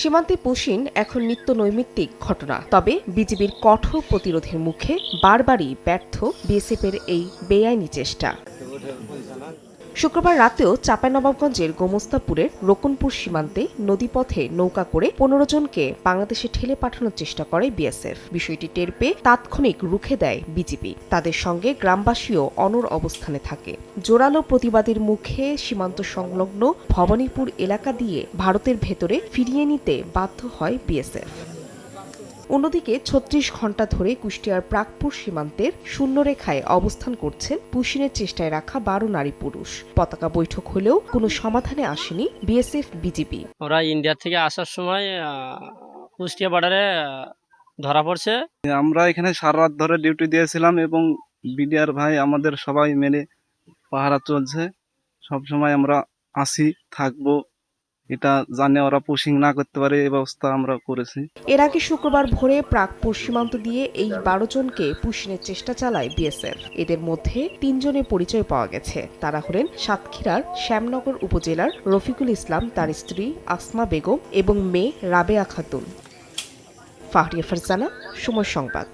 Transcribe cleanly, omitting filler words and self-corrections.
সীমান্তে পুশিন এখন নিত্য নৈমিত্তিক ঘটনা। তবে বিজিবির কঠোর প্রতিরোধের মুখে বারবারই ব্যর্থ বিএসএফের এই বেআইনি চেষ্টা। শুক্রবার রাতেও চাঁপাইনবাবগঞ্জের গোমস্তাপুরের রকুনপুর সীমান্তে নদীপথে নৌকা করে ১৫ জনকে বাংলাদেশে ঠেলে পাঠানোর চেষ্টা করে বিএসএফ। বিষয়টি টের পেয়ে তাৎক্ষণিক রুখে দেয় বিজিবি। তাদের সঙ্গে গ্রামবাসীও অনড় অবস্থানে থাকে। জোরালো প্রতিবাদের মুখে সীমান্ত সংলগ্ন ভবানীপুর এলাকা দিয়ে ভারতের ভেতরে ফিরিয়ে নিতে বাধ্য হয় বিএসএফ। অন্যদিকে ৩৬ ঘণ্টা ধরে কুষ্টিয়ার প্রাকপুর সীমান্তের শূন্যরেখায় অবস্থান করছেন পুশিনের চেষ্টায় রাখা ১২ নারী পুরুষ। পতাকা বৈঠক হলেও কোনো সমাধানে আসেনি বিএসএফ বিজিবি। ওরা ইন্ডিয়া থেকে আসার সময় কুষ্টিয়া বর্ডারে ধরা পড়ছে। আমরা এখানে সারা রাত ধরে ডিউটি দিয়েছিলাম এবং বিডিআর ভাই আমাদের সবাই মিলে পাহারা চলছে। সবসময় আমরা আসি থাকবো, এটা জানে ওরা পুশিং না করতে পারে এই ব্যবস্থা আমরা করেছি। এর আগে শুক্রবার ভোরে প্রাকপুর সীমান্ত দিয়ে এই ১২ জনকে পুশিনের চেষ্টা চালায় বিএসএফ। এদের মধ্যে ৩ জনের পরিচয় পাওয়া গেছে। তারা হলেন সাতক্ষীরার শ্যামনগর উপজেলার রফিকুল ইসলাম, তার স্ত্রী আসমা বেগম এবং মেয়ে রাবেয়া খাতুন। ফাহরিয়া ফারজানা, সময় সংবাদ।